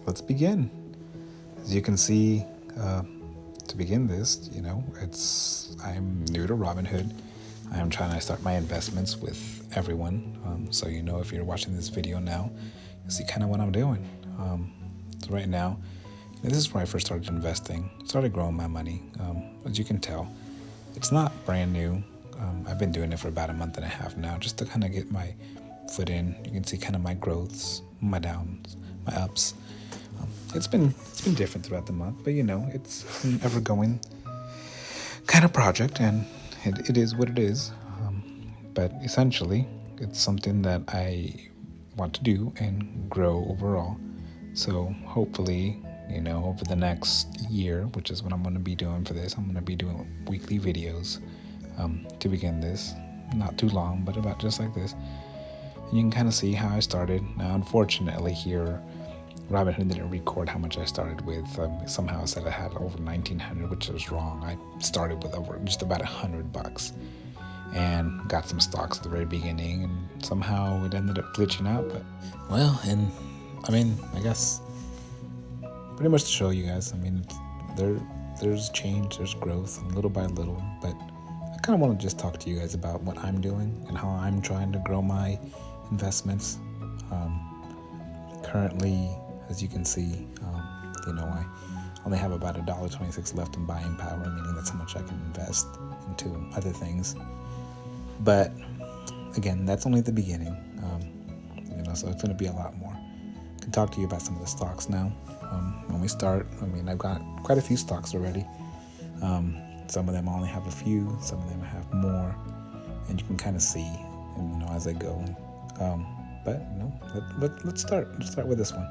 let's begin. As you can see, to begin this, I'm new to Robinhood. I'm trying to start my investments with everyone. So if you're watching this video now, you'll see kind of what I'm doing. So right now, this is where I first started investing, started growing my money. As you can tell, it's not brand new. I've been doing it for about a month and a half now, just to kind of get my foot in. You can see kind of my growths, my downs, my ups. It's been different throughout the month, but it's an ever-going kind of project, and it is what it is. But essentially, it's something that I want to do and grow overall. So hopefully, over the next year, which is what I'm going to be doing for this, I'm going to be doing weekly videos to begin this. Not too long, but about just like this. And you can kind of see how I started. Now, unfortunately, here, Robinhood didn't record how much I started with. Somehow it said I had over $1,900, which was wrong. I started with over just about $100 and got some stocks at the very beginning, and somehow it ended up glitching out. But I guess pretty much to show you guys. There's change, there's growth, little by little. But I kind of want to just talk to you guys about what I'm doing and how I'm trying to grow my investments. Currently, as you can see, I only have about $1.26 left in buying power, meaning that's how much I can invest into other things. But again, that's only the beginning, so it's going to be a lot more. I can talk to you about some of the stocks now. When we start, I've got quite a few stocks already. Some of them only have a few, some of them have more, and you can kind of see, as I go. Let's start with this one.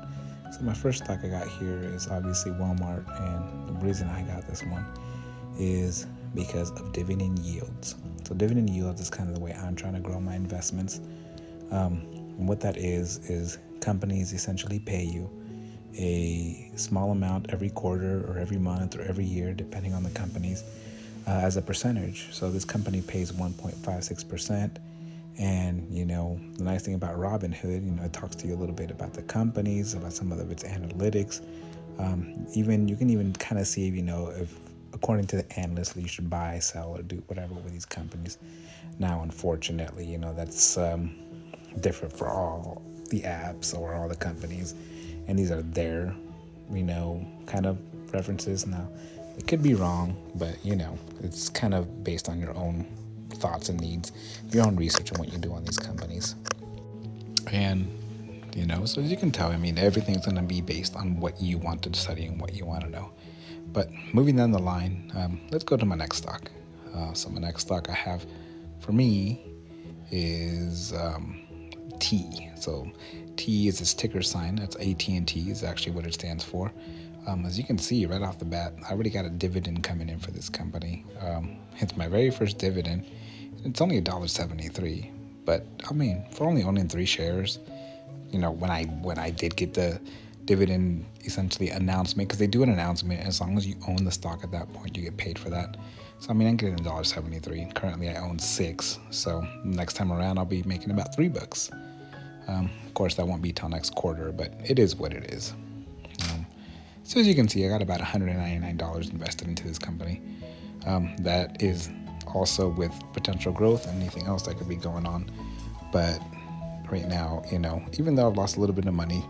So my first stock I got here is obviously Walmart, and the reason I got this one is because of dividend yields. So dividend yields is kind of the way I'm trying to grow my investments. And what that is companies essentially pay you a small amount every quarter or every month or every year, depending on the companies, as a percentage. So this company pays 1.56%. And, the nice thing about Robinhood, it talks to you a little bit about the companies, about some of its analytics. You can even kind of see, if according to the analysts, you should buy, sell, or do whatever with these companies. Now, unfortunately, that's different for all the apps or all the companies. And these are their, kind of preferences. Now, it could be wrong, but, it's kind of based on your own thoughts and needs, your own research on what you do on these companies. And so as you can tell, everything's going to be based on what you want to study and what you want to know. But moving down the line, let's go to my next stock. So my next stock I have for me is T. So T is its ticker sign. That's AT&T is actually what it stands for. As you can see right off the bat, I already got a dividend coming in for this company. It's my very first dividend. It's only $1.73, but for only owning 3 shares, when I did get the dividend essentially announcement, because they do an announcement, as long as you own the stock at that point, you get paid for that. So I'm getting $1.73. Currently, I own 6. So next time around, I'll be making about $3. Of course, that won't be till next quarter, but it is what it is. So as you can see, I got about $199 invested into this company. That is also with potential growth and anything else that could be going on. But right now, even though I've lost a little bit of money,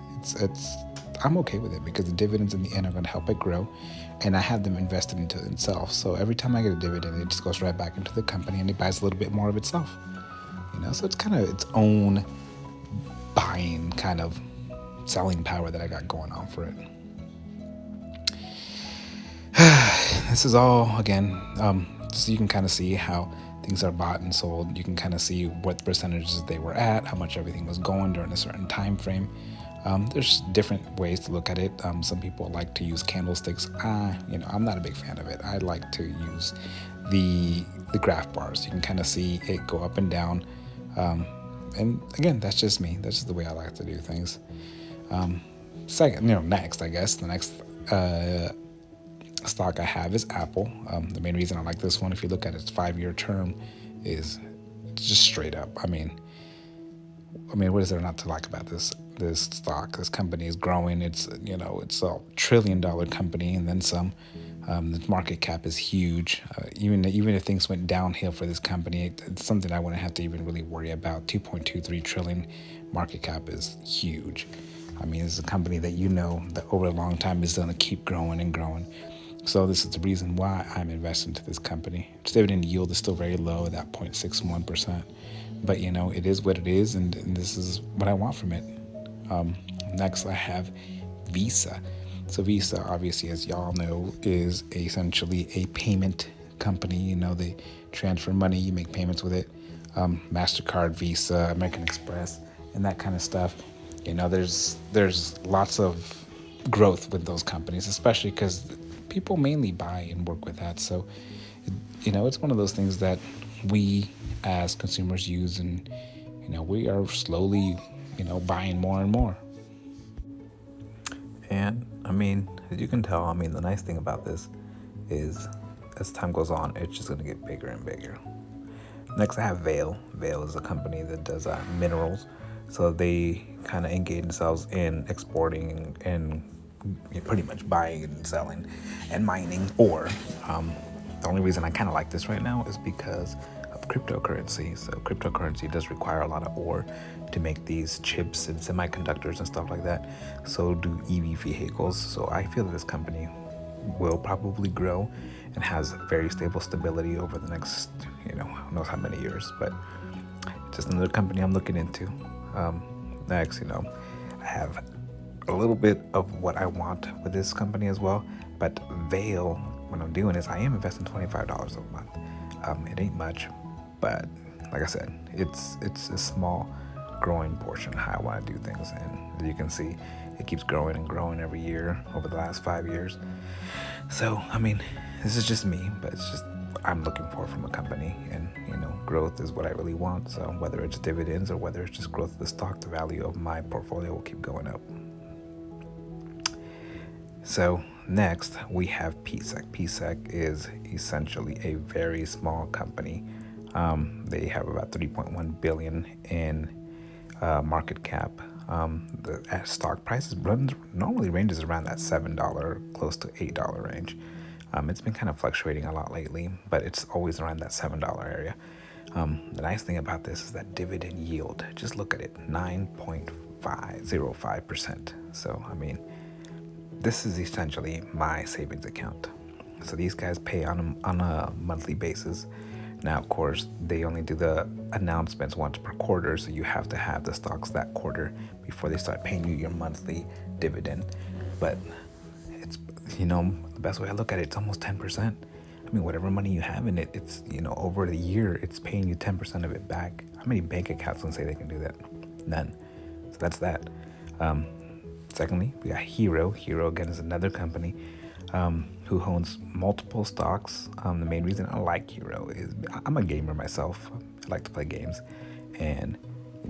I'm okay with it, because the dividends in the end are going to help it grow, and I have them invested into itself. So every time I get a dividend, it just goes right back into the company, and it buys a little bit more of itself. So it's kind of its own buying kind of selling power that I got going on for it. This is all, again, so you can kind of see how things are bought and sold. You can kind of see what percentages they were at, how much everything was going during a certain time frame. There's different ways to look at it. Some people like to use candlesticks. I'm not a big fan of it. I like to use the graph bars. You can kind of see it go up and down. And again, that's just me. That's just the way I like to do things. Next, I guess, the next stock I have is Apple. The main reason I like this one, if you look at its 5-year term, is it's just straight up. What is there not to like about this? this stock. This company is growing. It's it's a $1 trillion company and then some. The market cap is huge. Even if things went downhill for this company, it's something I wouldn't have to even really worry about. 2.23 trillion market cap is huge. I mean, it's a company that that over a long time is going to keep growing and growing. So this is the reason why I'm investing into this company. Its dividend yield is still very low at that 0.61%. But, it is what it is, and this is what I want from it. Next, I have Visa. So Visa, obviously, as y'all know, is essentially a payment company. They transfer money, you make payments with it. MasterCard, Visa, American Express, and that kind of stuff. There's lots of growth with those companies, especially because people mainly buy and work with that. So, it's one of those things that we as consumers use, and, we are slowly, buying more and more. And I mean, as you can tell, the nice thing about this is as time goes on, it's just going to get bigger and bigger. Next, I have Vail. Vail is a company that does minerals. So they kind of engage themselves in exporting and pretty much buying and selling and mining ore. The only reason I kind of like this right now is because of cryptocurrency. So cryptocurrency does require a lot of ore to make these chips and semiconductors and stuff like that. So do EV vehicles. So I feel that this company will probably grow and has very stable stability over the next, who knows how many years. But just another company I'm looking into. Next, I have a little bit of what I want with this company as well. But Vail, what I'm doing is I am investing $25 a month. It ain't much, but like I said, it's a small growing portion of how I want to do things. And as you can see, it keeps growing and growing every year over the last 5 years. So, this is just me, but it's just I'm looking for from a company, and growth is what I really want. So whether it's dividends or whether it's just growth of the stock, the value of my portfolio will keep going up. So next we have PSEC. PSEC is essentially a very small company. They have about 3.1 billion in market cap. The stock prices normally ranges around that $7, close to $8 range. It's been kind of fluctuating a lot lately, but it's always around that $7 area. The nice thing about this is that dividend yield. Just look at it, 9.505%. So, this is essentially my savings account. So these guys pay on a monthly basis. Now, of course, they only do the announcements once per quarter, so you have to have the stocks that quarter before they start paying you your monthly dividend. But it's, the best way I look at it, it's almost 10%. Whatever money you have in it, it's, over the year, it's paying you 10% of it back. How many bank accounts can say they can do that? None. So that's that. Secondly, we got Hero. Hero, again, is another company who owns multiple stocks. The main reason I like Hero is I'm a gamer myself. I like to play games. And,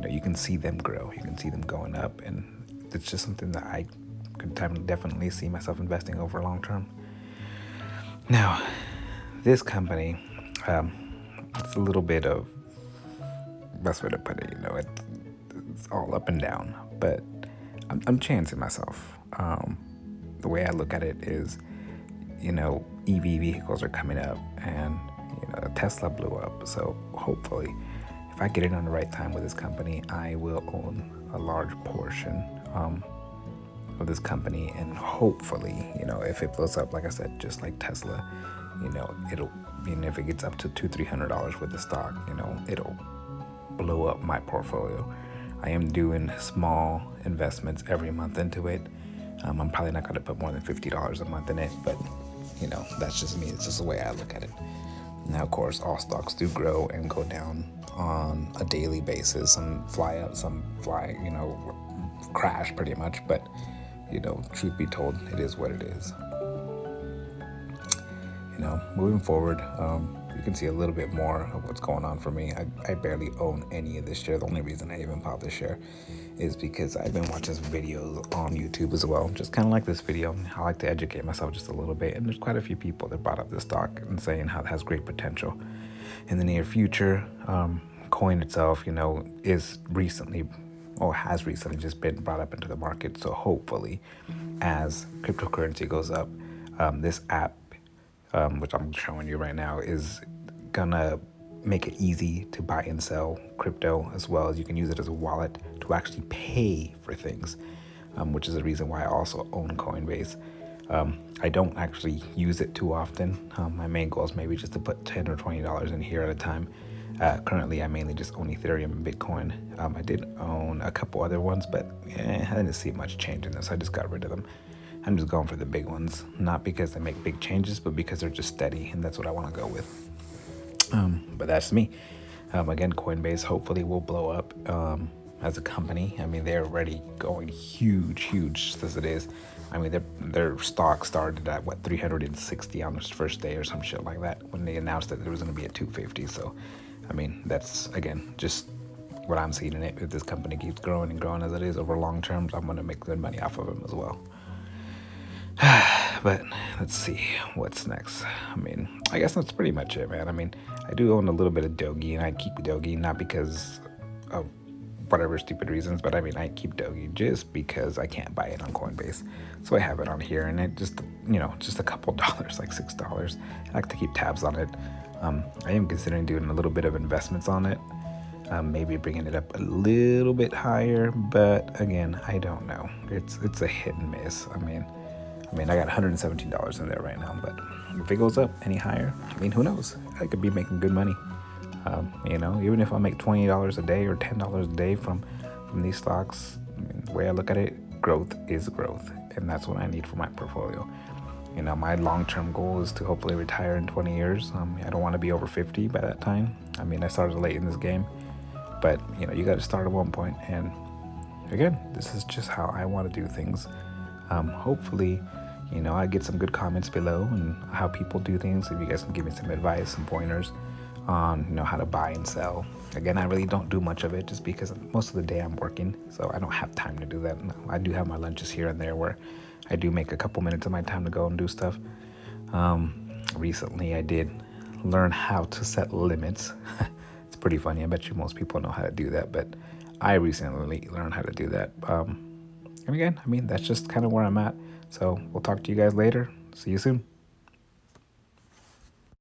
you can see them grow. You can see them going up. And it's just something that I could definitely see myself investing over long term. Now, this company, it's a little bit of, best way to put it, it's all up and down. But I'm chancing myself. The way I look at it is, EV vehicles are coming up, and Tesla blew up. So hopefully, if I get in on the right time with this company, I will own a large portion of this company, and hopefully, if it blows up, like I said, just like Tesla, it'll, if it gets up to $200-300 with the stock, it'll blow up my portfolio. I am doing small investments every month into it. I'm probably not going to put more than $50 a month in it, but that's just me. It's just the way I look at it. Now, of course, all stocks do grow and go down on a daily basis. Some fly up, some fly, crash pretty much. But, truth be told, it is what it is. Moving forward, you can see a little bit more of what's going on for me. I barely own any of this share. The only reason I even bought this share is because I've been watching videos on YouTube as well, just kind of like this video. I like to educate myself just a little bit, and there's quite a few people that brought up this stock and saying how it has great potential in the near future. Coin itself, is recently, or has recently just been brought up into the market. So hopefully, as cryptocurrency goes up, this app, which I'm showing you right now, is gonna make it easy to buy and sell crypto, as well as you can use it as a wallet to actually pay for things, which is the reason why I also own Coinbase. I don't actually use it too often. My main goal is maybe just to put $10 or $20 in here at a time. Currently, I mainly just own Ethereum and Bitcoin. I did own a couple other ones, but I didn't see much change in this. I just got rid of them. I'm just going for the big ones, not because they make big changes, but because they're just steady, and that's what I want to go with. But that's me. Again, Coinbase hopefully will blow up as a company. I mean, they're already going huge as it is. I mean, their stock started at what, 360 on its first day or some shit like that when they announced that there was going to be at 250. So, I mean, that's again just what I'm seeing in it. If this company keeps growing and growing as it is over long terms, I'm going to make good money off of them as well. But let's see what's next. I mean, I guess that's pretty much it, man. I mean, I do own a little bit of Doge, and I keep Doge not because of whatever stupid reasons, but I mean, I keep Doge just because I can't buy it on Coinbase. So I have it on here, and it just, just a couple dollars, like $6. I like to keep tabs on it. I am considering doing a little bit of investments on it. Maybe bringing it up a little bit higher, but again, I don't know. It's a hit and miss. I mean, I got $117 in there right now, but if it goes up any higher, I mean, who knows? I could be making good money. Even if I make $20 a day or $10 a day from these stocks, I mean, the way I look at it, growth is growth, and that's what I need for my portfolio. My long-term goal is to hopefully retire in 20 years. I don't want to be over 50 by that time. I mean, I started late in this game, but you got to start at one point. And again, this is just how I want to do things. Hopefully, I get some good comments below and how people do things. If you guys can give me some advice, some pointers on, how to buy and sell. Again, I really don't do much of it just because most of the day I'm working, so I don't have time to do that. I do have my lunches here and there where I do make a couple minutes of my time to go and do stuff. Recently, I did learn how to set limits. It's pretty funny. I bet you most people know how to do that, but I recently learned how to do that. And again, I mean, that's just kind of where I'm at. So we'll talk to you guys later. See you soon.